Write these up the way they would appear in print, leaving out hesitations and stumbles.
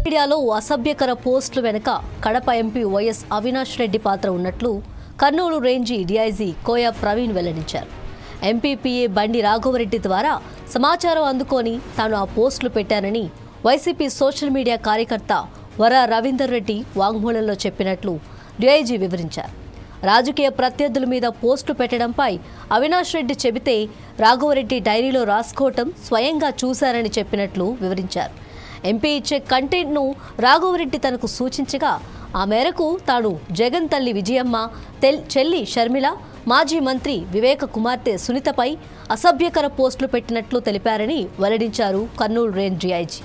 మీడియాలో అసభ్యకర పోస్టుల వెనుక కడప ఎంపీ వైఎస్ అవినాష్ రెడ్డి పాత్ర ఉన్నట్లు కర్నూలు రేంజీ డీఐజీ కోయ ప్రవీణ్ వెల్లడించారు. ఎంపీపీఏ బండి రాఘవరెడ్డి ద్వారా సమాచారం అందుకొని తాను ఆ పోస్టులు పెట్టానని వైసీపీ సోషల్ మీడియా కార్యకర్త వర రవీందర్ రెడ్డి వాంగ్మూలంలో చెప్పినట్లు డీఐజీ వివరించారు. రాజకీయ ప్రత్యర్థుల మీద పోస్టులు పెట్టడంపై అవినాష్ రెడ్డి చెబితే రాఘవరెడ్డి డైరీలో రాసుకోవటం స్వయంగా చూశారని చెప్పినట్లు వివరించారు. ఎంపీ ఇచ్చే కంటెంట్ను రాఘవరెడ్డి తనకు సూచించగా ఆ మేరకు తాను జగన్ తల్లి విజయమ్మ, చెల్లి షర్మిల, మాజీ మంత్రి వివేక కుమార్తె సునీతపై అసభ్యకర పోస్టులు పెట్టినట్లు తెలిపారని వెల్లడించారు కర్నూలు రేంజ్ డీఐజీ.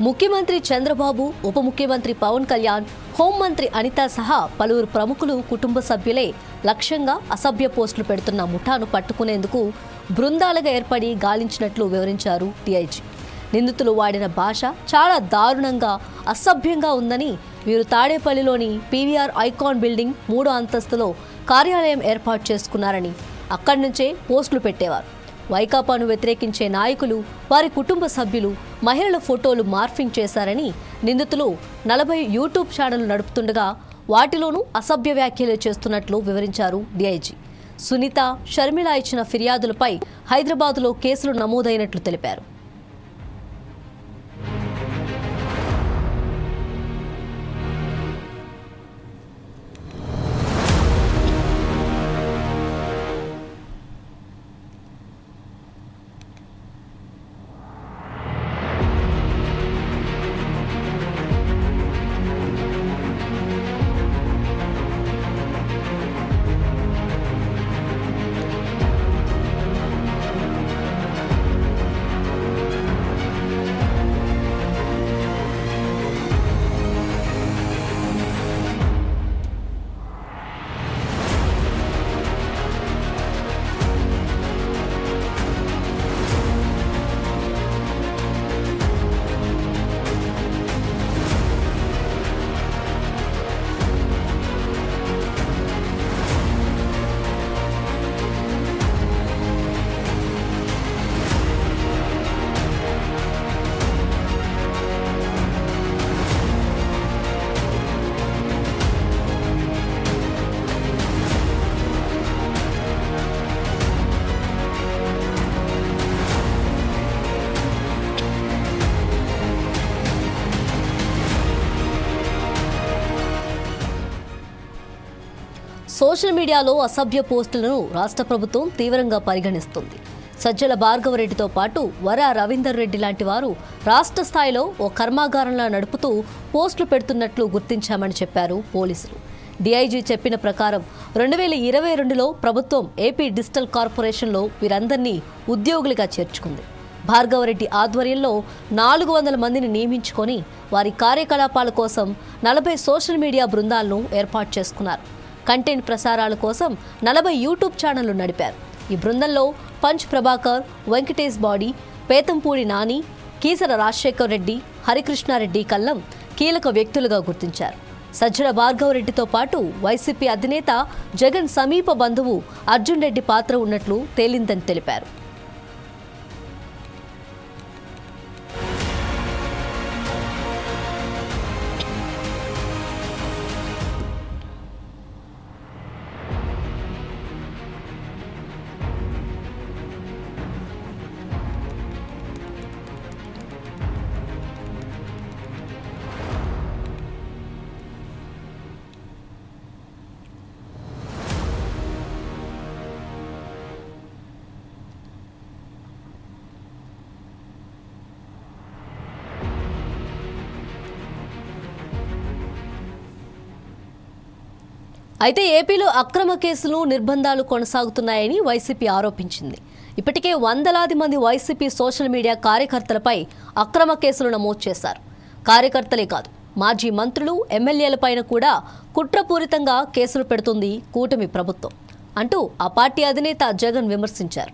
ముఖ్యమంత్రి చంద్రబాబు, ఉప ముఖ్యమంత్రి పవన్ కళ్యాణ్, హోంమంత్రి అనిత సహా పలువురు ప్రముఖులు కుటుంబ సభ్యులే లక్ష్యంగా అసభ్య పోస్టులు పెడుతున్న ముఠాను పట్టుకునేందుకు బృందాలుగా ఏర్పడి గాలించినట్లు వివరించారు డీఐజీ. నిందితులు వాడిన భాష చాలా దారుణంగా, అసభ్యంగా ఉందని వీరు తాడేపల్లిలోని పీవీఆర్ ఐకాన్ బిల్డింగ్ 3వ అంతస్తులో కార్యాలయం ఏర్పాటు చేసుకున్నారని అక్కడి నుంచే పోస్టులు పెట్టేవారు. వైకాపాను వ్యతిరేకించే నాయకులు, వారి కుటుంబ సభ్యులు, మహిళల ఫోటోలు మార్ఫింగ్ చేశారని నిందితులు 40 యూట్యూబ్ ఛానళ్లు నడుపుతుండగా వాటిలోనూ అసభ్య వ్యాఖ్యలు చేస్తున్నట్లు వివరించారు డీఐజీ. సునీత, షర్మిల ఇచ్చిన ఫిర్యాదులపై హైదరాబాద్లో కేసులు నమోదైనట్లు తెలిపారు. సోషల్ మీడియాలో అసభ్య పోస్టులను రాష్ట్ర ప్రభుత్వం తీవ్రంగా పరిగణిస్తుంది. సజ్జల భార్గవరెడ్డితో పాటు వర రవీందర్ రెడ్డి లాంటి వారు రాష్ట్ర స్థాయిలో ఓ కర్మాగారంలా నడుపుతూ పోస్టులు పెడుతున్నట్లు గుర్తించామని చెప్పారు పోలీసులు. డీఐజీ చెప్పిన ప్రకారం 2022లో ప్రభుత్వం ఏపీ డిజిటల్ కార్పొరేషన్లో వీరందరినీ ఉద్యోగులుగా చేర్చుకుంది. భార్గవరెడ్డి ఆధ్వర్యంలో 400 మందిని నియమించుకొని వారి కార్యకలాపాల కోసం 40 సోషల్ మీడియా బృందాలను ఏర్పాటు చేసుకున్నారు. కంటెంట్ ప్రసారాల కోసం 40 యూట్యూబ్ ఛానళ్లు నడిపారు. ఈ బృందంలో పంచ్ ప్రభాకర్, వెంకటేష్ బాడీ, పేతంపూడి నాని, కీసర రాజశేఖర్ రెడ్డి, హరికృష్ణారెడ్డి కల్లం కీలక వ్యక్తులుగా గుర్తించారు. సజ్జల భార్గవరెడ్డితో పాటు వైసీపీ అధినేత జగన్ సమీప బంధువు అర్జున్ రెడ్డి పాత్ర ఉన్నట్లు తేలిందని తెలిపారు. అయితే ఏపీలో అక్రమ కేసులు నిర్బంధాలు కొనసాగుతున్నాయని వైసీపీ ఆరోపించింది. ఇప్పటికే వందలాది మంది వైసీపీ సోషల్ మీడియా కార్యకర్తలపై అక్రమ కేసులు నమోదు చేశారు. కార్యకర్తలే కాదు, మాజీ మంత్రులు, ఎమ్మెల్యేలపైన కూడా కుట్రపూరితంగా కేసులు పెడుతుంది కూటమి ప్రభుత్వం అంటూ ఆ పార్టీ అధినేత జగన్ విమర్శించారు.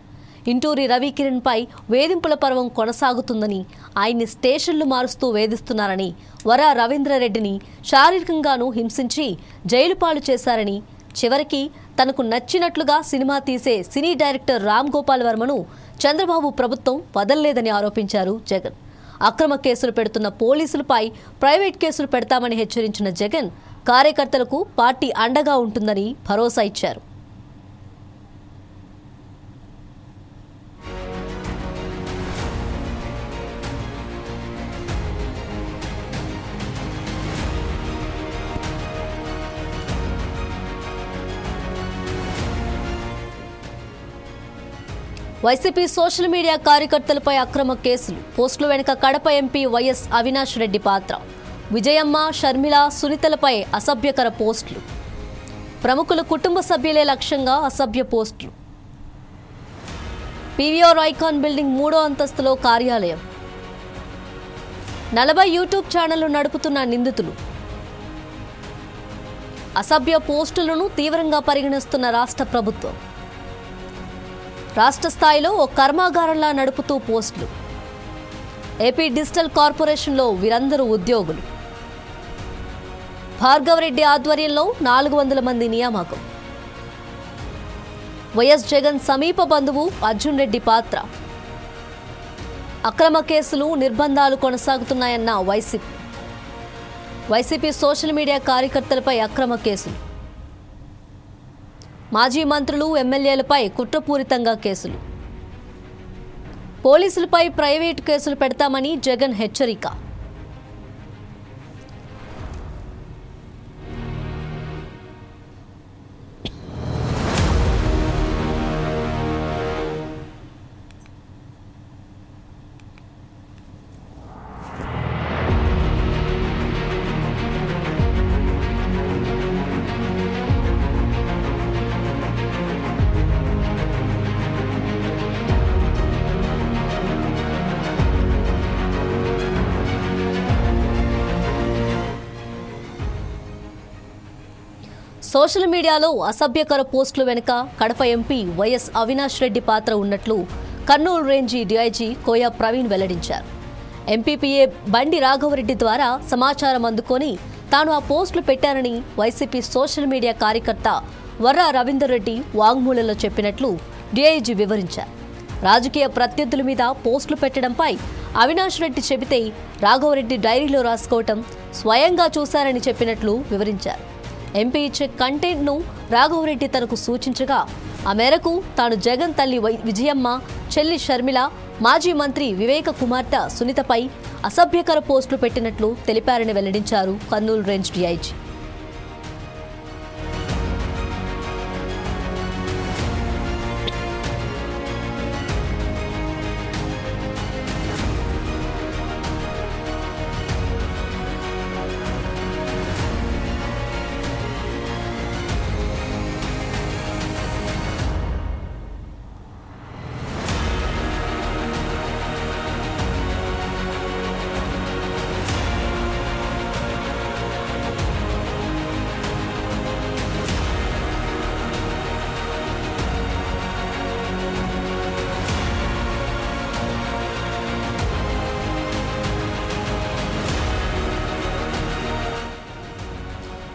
ఇంటూరి రవికిరణ్ పై వేధింపుల పర్వం కొనసాగుతుందని, ఆయన్ని స్టేషన్లు మారుస్తూ వేధిస్తున్నారని, వరా రవీంద్రారెడ్డిని శారీరకంగానూ హింసించి జైలు పాలు చేశారని, చివరికి తనకు నచ్చినట్లుగా సినిమా తీసే సినీ డైరెక్టర్ రామ్ గోపాల్ వర్మను చంద్రబాబు ప్రభుత్వం వదల్లేదని ఆరోపించారు జగన్. అక్రమ కేసులు పెడుతున్న పోలీసులపై ప్రైవేట్ కేసులు పెడతామని హెచ్చరించిన జగన్ కార్యకర్తలకు పార్టీ అండగా ఉంటుందని భరోసా ఇచ్చారు. వైసీపీ సోషల్ మీడియా కార్యకర్తలపై అక్రమ కేసులు, పోస్టుల వెనుక కడప ఎంపీ వైఎస్ అవినాష్ రెడ్డి పాత్ర, విజయమ్మ, షర్మిల, సునీతలపై అసభ్యకర పోస్టులు, ప్రముఖుల కుటుంబ సభ్యులే లక్ష్యంగా అసభ్య పోస్టులు, పీవీఆర్ ఐకాన్ బిల్డింగ్ 3వ అంతస్తులో కార్యాలయం, 40 యూట్యూబ్ ఛానళ్లు నడుపుతున్న నిందితులు, అసభ్య పోస్టులను తీవ్రంగా పరిగణిస్తున్న రాష్ట్ర ప్రభుత్వం, రాష్ట్ర స్థాయిలో ఓ కర్మాగారంలా నడుపుతూ పోస్టులు, ఏపీ డిజిటల్ కార్పొరేషన్లో వీరందరూ ఉద్యోగులు, భార్గవరెడ్డి ఆధ్వర్యంలో 400 మంది నియామకం, వైఎస్ జగన్ సమీప బంధువు అర్జున్ రెడ్డి పాత్ర, అక్రమ కేసులు, నిర్బంధాలు కొనసాగుతున్నాయన్న వైసీపీ సోషల్ మీడియా కార్యకర్తలపై అక్రమ కేసులు, మాజీ మంత్రులు, ఎమ్మెల్యేలపై కుట్రపూరితంగా కేసులు, పోలీసులపై ప్రైవేటు కేసులు పెడతామని జగన్ హెచ్చరిక. సోషల్ మీడియాలో అసభ్యకర పోస్టుల వెనుక కడప ఎంపీ వైఎస్ అవినాష్ రెడ్డి పాత్ర ఉన్నట్లు కర్నూలు రేంజీ డీఐజీ కోయా ప్రవీణ్ వెల్లడించారు. ఎంపీపీఏ బండి రాఘవరెడ్డి ద్వారా సమాచారం అందుకొని తాను ఆ పోస్టులు పెట్టానని వైసీపీ సోషల్ మీడియా కార్యకర్త వర్రా రవీందర్ రెడ్డి వాంగ్మూలంలో చెప్పినట్లు డీఐజీ వివరించారు. రాజకీయ ప్రత్యర్థుల మీద పోస్టులు పెట్టడంపై అవినాష్ రెడ్డి చెబితే రాఘవరెడ్డి డైరీలో రాసుకోవటం స్వయంగా చూశారని చెప్పినట్లు వివరించారు. ఎంపీ ఇచ్చే కంటెంట్ను రాఘవరెడ్డి తనకు సూచించగా ఆ మేరకు తాను జగన్ తల్లి విజయమ్మ, చెల్లి షర్మిల, మాజీ మంత్రి వివేక కుమార్తె సునీతపై అసభ్యకర పోస్టులు పెట్టినట్లు తెలిపారని వెల్లడించారు కర్నూలు రేంజ్ డీఐజీ.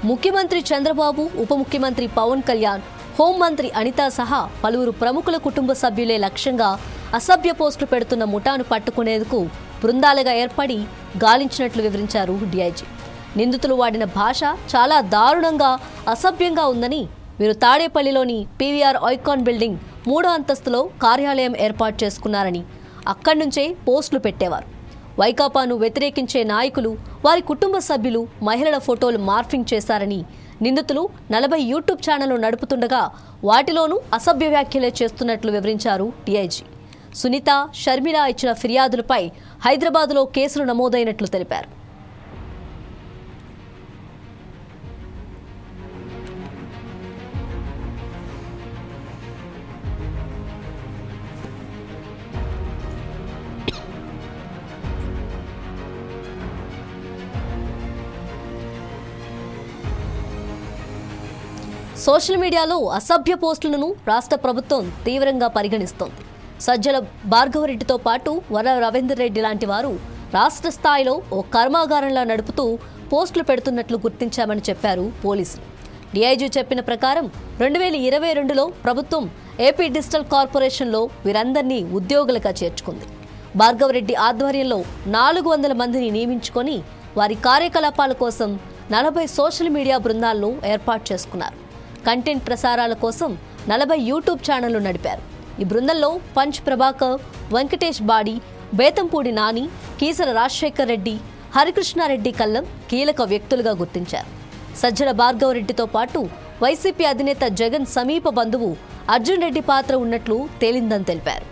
ముఖ్యమంత్రి చంద్రబాబు, ఉప ముఖ్యమంత్రి పవన్ కళ్యాణ్, హోంమంత్రి అనిత సహా పలువురు ప్రముఖుల కుటుంబ సభ్యులే లక్ష్యంగా అసభ్య పోస్టులు పెడుతున్న ముఠాను పట్టుకునేందుకు బృందాలుగా ఏర్పడి గాలించినట్లు వివరించారు డీఐజీ. నిందితులు వాడిన భాష చాలా దారుణంగా, అసభ్యంగా ఉందని, వీరు తాడేపల్లిలోని పీవీఆర్ ఐకాన్ బిల్డింగ్ 3వ అంతస్తులో కార్యాలయం ఏర్పాటు చేసుకున్నారని, అక్కడి నుంచే పోస్టులు పెట్టేవారు. వైకాపాను వ్యతిరేకించే నాయకులు, వారి కుటుంబ సభ్యులు, మహిళల ఫోటోలు మార్ఫింగ్ చేశారని, నిందితులు 40 యూట్యూబ్ ఛానళ్లు నడుపుతుండగా వాటిలోనూ అసభ్య వ్యాఖ్యలే చేస్తున్నట్లు వివరించారు డీఐజీ. సునీత, షర్మిల ఇచ్చిన ఫిర్యాదులపై హైదరాబాద్లో కేసులు నమోదైనట్లు తెలిపారు. సోషల్ మీడియాలో అసభ్య పోస్టులను రాష్ట్ర ప్రభుత్వం తీవ్రంగా పరిగణిస్తోంది. సజ్జల భార్గవరెడ్డితో పాటు వర రవీందర్ రెడ్డి లాంటి వారు రాష్ట్ర స్థాయిలో ఓ కర్మాగారంలా నడుపుతూ పోస్టులు పెడుతున్నట్లు గుర్తించామని చెప్పారు పోలీసులు. డీఐజీ చెప్పిన ప్రకారం 2022లో ప్రభుత్వం ఏపీ డిజిటల్ కార్పొరేషన్లో వీరందరినీ ఉద్యోగులుగా చేర్చుకుంది. భార్గవరెడ్డి ఆధ్వర్యంలో 400 మందిని నియమించుకొని వారి కార్యకలాపాల కోసం 40 సోషల్ మీడియా బృందాలను ఏర్పాటు చేసుకున్నారు. కంటెంట్ ప్రసారాల కోసం 40 యూట్యూబ్ ఛానళ్లు నడిపారు. ఈ బృందంలో పంచ్ ప్రభాకర్, వెంకటేష్ బాడి, బేతంపూడి నాని, కీసర రాజశేఖర్ రెడ్డి, హరికృష్ణారెడ్డి కల్లం కీలక వ్యక్తులుగా గుర్తించారు. సజ్జల భార్గవరెడ్డితో పాటు వైసీపీ అధినేత జగన్ సమీప బంధువు అర్జున్ రెడ్డి పాత్ర ఉన్నట్లు తేలిందని తెలిపారు.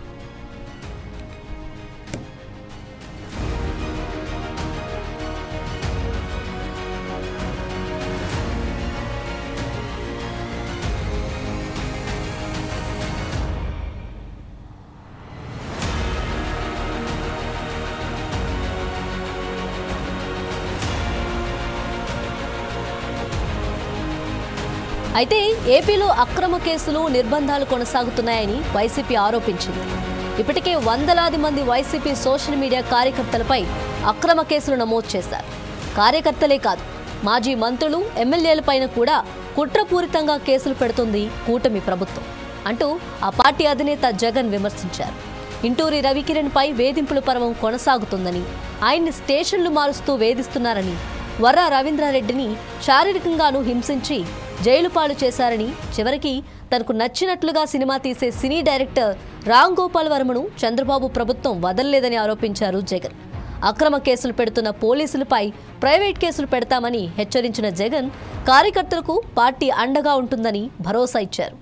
అయితే ఏపీలో అక్రమ కేసులు, నిర్బంధాలు కొనసాగుతున్నాయని వైసీపీ ఆరోపించింది. ఇప్పటికే వందలాది మంది వైసీపీ సోషల్ మీడియా కార్యకర్తలపై అక్రమ కేసులు నమోదు చేశారు. కార్యకర్తలే కాదు, మాజీ మంత్రులు, ఎమ్మెల్యేలపైన కూడా కుట్రపూరితంగా కేసులు పెడుతుంది కూటమి ప్రభుత్వం అంటూ ఆ పార్టీ అధినేత జగన్ విమర్శించారు. ఇంటూరి రవికిరణ్పై వేధింపుల పర్వం కొనసాగుతుందని, ఆయన్ని స్టేషన్లు మారుస్తూ వేధిస్తున్నారని, వర రవీంద్రారెడ్డిని శారీరకంగానూ హింసించి జైలు పాలు చేశారని, చివరికి తనకు నచ్చినట్లుగా సినిమా తీసే సినీ డైరెక్టర్ రామ్ గోపాల్ వర్మను చంద్రబాబు ప్రభుత్వం వదల్లేదని ఆరోపించారు జగన్. అక్రమ కేసులు పెడుతున్న పోలీసులపై ప్రైవేట్ కేసులు పెడతామని హెచ్చరించిన జగన్ కార్యకర్తలకు పార్టీ అండగా ఉంటుందని భరోసా ఇచ్చారు.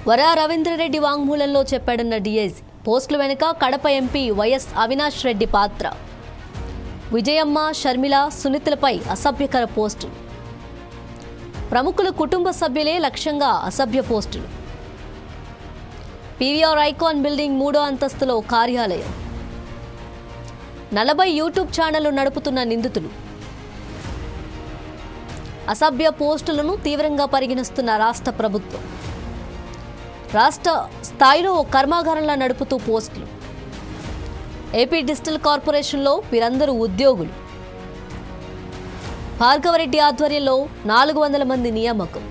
వర రవీంద్రరెడ్డి వాంగ్మూలంలో చెప్పాడన్న డీఐజీ. పోస్టుల వెనుక కడప ఎంపీ వైఎస్ అవినాష్ రెడ్డి పాత్ర. విజయమ్మ, షర్మిల, సునీతలపై అసభ్యకర పోస్టులు. ప్రముఖుల కుటుంబ సభ్యులే లక్ష్యంగా అసభ్య పోస్టులు. పీవీఆర్ ఐకాన్ బిల్డింగ్ 3వ అంతస్తులో కార్యాలయం. 40 యూట్యూబ్ ఛానళ్లు నడుపుతున్న నిందితులు. అసభ్య పోస్టులను తీవ్రంగా పరిగణిస్తున్న రాష్ట్ర ప్రభుత్వం. రాష్ట్ర స్థాయిలో ఓ కర్మాగారంలా నడుపుతూ పోస్టులు. ఏపీ డిజిటల్ కార్పొరేషన్లో వీరందరూ ఉద్యోగులు. భార్గవరెడ్డి ఆధ్వర్యంలో 400 మంది నియామకం.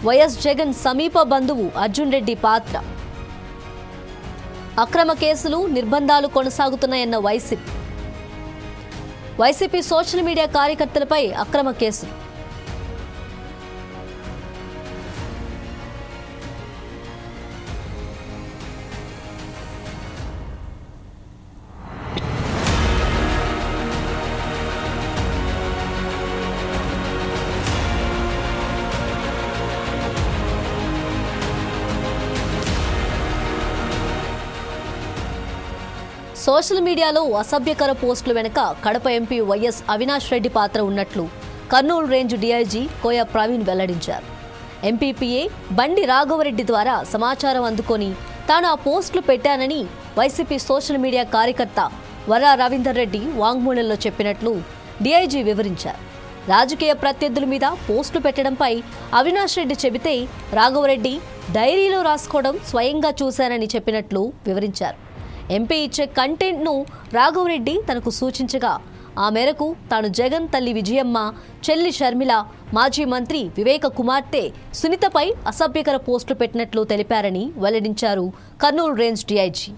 వైఎస్ జగన్ సమీప బంధువు అర్జున్ రెడ్డి పాత్ర. అక్రమ కేసులు, నిర్బంధాలు కొనసాగుతున్నాయన్న వైసీపీ సోషల్ మీడియా కార్యకర్తలపై అక్రమ కేసులు. సోషల్ మీడియాలో అసభ్యకర పోస్టుల వెనుక కడప ఎంపీ వైఎస్ అవినాష్ రెడ్డి పాత్ర ఉన్నట్లు కర్నూలు రేంజ్ డీఐజీ కోయ ప్రవీణ్ వెల్లడించారు. ఎంపీపీఏ బండి రాఘవరెడ్డి ద్వారా సమాచారం అందుకొని తాను ఆ పోస్టులు పెట్టానని వైసీపీ సోషల్ మీడియా కార్యకర్త వర రవీందర్ రెడ్డి వాంగ్మూలంలో చెప్పినట్లు డీఐజీ వివరించారు. రాజకీయ ప్రత్యర్థుల మీద పోస్టులు పెట్టడంపై అవినాష్ రెడ్డి చెబితే రాఘవరెడ్డి డైరీలో రాసుకోవడం స్వయంగా చూశానని చెప్పినట్లు వివరించారు. ఎంపీ ఇచ్చే కంటెంట్ను రాఘవరెడ్డి తనకు సూచించగా ఆ మేరకు తాను జగన్ తల్లి విజయమ్మ, చెల్లి షర్మిల, మాజీ మంత్రి వివేక కుమార్తె సునీతపై అసభ్యకర పోస్టులు పెట్టినట్లు తెలిపారని వెల్లడించారు కర్నూలు రేంజ్ డీఐజీ.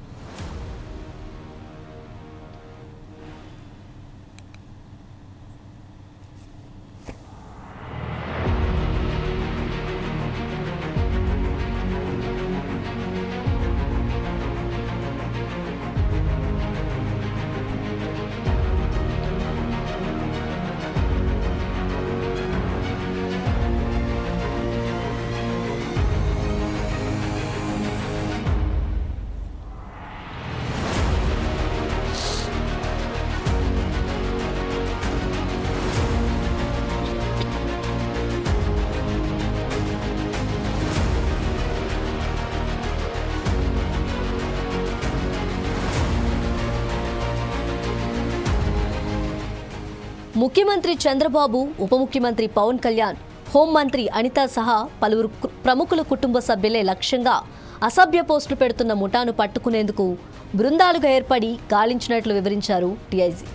ముఖ్యమంత్రి చంద్రబాబు, ఉప ముఖ్యమంత్రి పవన్ కళ్యాణ్, హోంమంత్రి అనిత సహా పలువురు ప్రముఖుల కుటుంబ సభ్యులే లక్ష్యంగా అసభ్య పోస్టులు పెడుతున్న ముఠాను పట్టుకునేందుకు బృందాలుగా ఏర్పడి గాలించినట్లు వివరించారు టీఐజీ.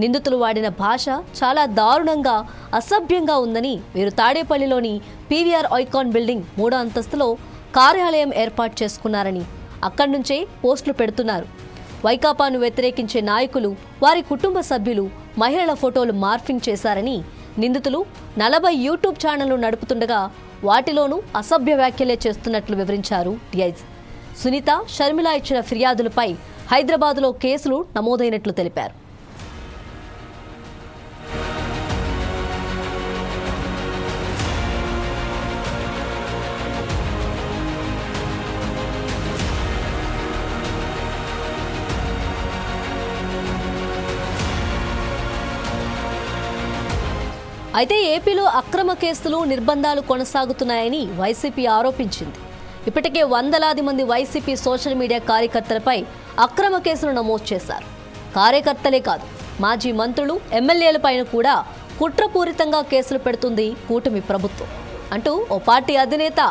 నిందితులు వాడిన భాష చాలా దారుణంగా, అసభ్యంగా ఉందని వీరు తాడేపల్లిలోని పీవీఆర్ ఐకాన్ బిల్డింగ్ 3వ అంతస్తులో కార్యాలయం ఏర్పాటు చేసుకున్నారని, అక్కడి నుంచే పోస్టులు పెడుతున్నారు. వైకాపాను వ్యతిరేకించే నాయకులు, వారి కుటుంబ సభ్యులు, మహిళల ఫోటోలు మార్ఫింగ్ చేశారని, నిందితులు 40 యూట్యూబ్ ఛానళ్లు నడుపుతుండగా వాటిలోనూ అసభ్య వ్యాఖ్యలే చేస్తున్నట్లు వివరించారు టీఐజీ. సునీత, షర్మిల ఇచ్చిన ఫిర్యాదులపై హైదరాబాద్లో కేసులు నమోదైనట్లు తెలిపారు. అయితే ఏపీలో అక్రమ కేసులు, నిర్బంధాలు కొనసాగుతున్నాయని వైసీపీ ఆరోపించింది. ఇప్పటికే వందలాది మంది వైసీపీ సోషల్ మీడియా కార్యకర్తలపై అక్రమ కేసులు నమోదు చేశారు. కార్యకర్తలే కాదు, మాజీ మంత్రులు, ఎమ్మెల్యేలపైన కూడా కుట్రపూరితంగా కేసులు పెడుతుంది కూటమి ప్రభుత్వం అంటూ ఓ పార్టీ అధినేత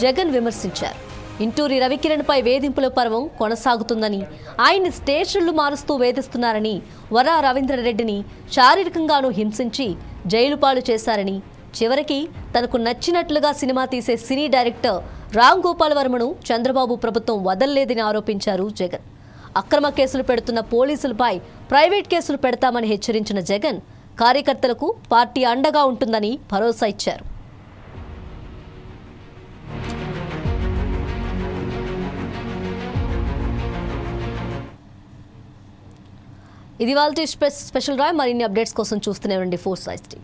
జగన్ విమర్శించారు. ఇంటూరి రవికిరణ్పై వేధింపుల పర్వం కొనసాగుతుందని, ఆయన్ని స్టేషన్లు మారుస్తూ వేధిస్తున్నారని, వరా రవీంద్రరెడ్డిని శారీరకంగానూ హింసించి జైలు పాలు చేశారని, చివరికి తనకు నచ్చినట్లుగా సినిమా తీసే సినీ డైరెక్టర్ రామ్ గోపాల్ వర్మను చంద్రబాబు ప్రభుత్వం వదల్లేదని ఆరోపించారు జగన్. అక్రమ కేసులు పెడుతున్న పోలీసులపై ప్రైవేట్ కేసులు పెడతామని హెచ్చరించిన జగన్ కార్యకర్తలకు పార్టీ అండగా ఉంటుందని భరోసా ఇచ్చారు. ఇది వాళ్ళ స్పెషల్ రా. మరిన్ని అప్డేట్స్ కోసం చూస్తూనే ఉండండి 4 Sides TV.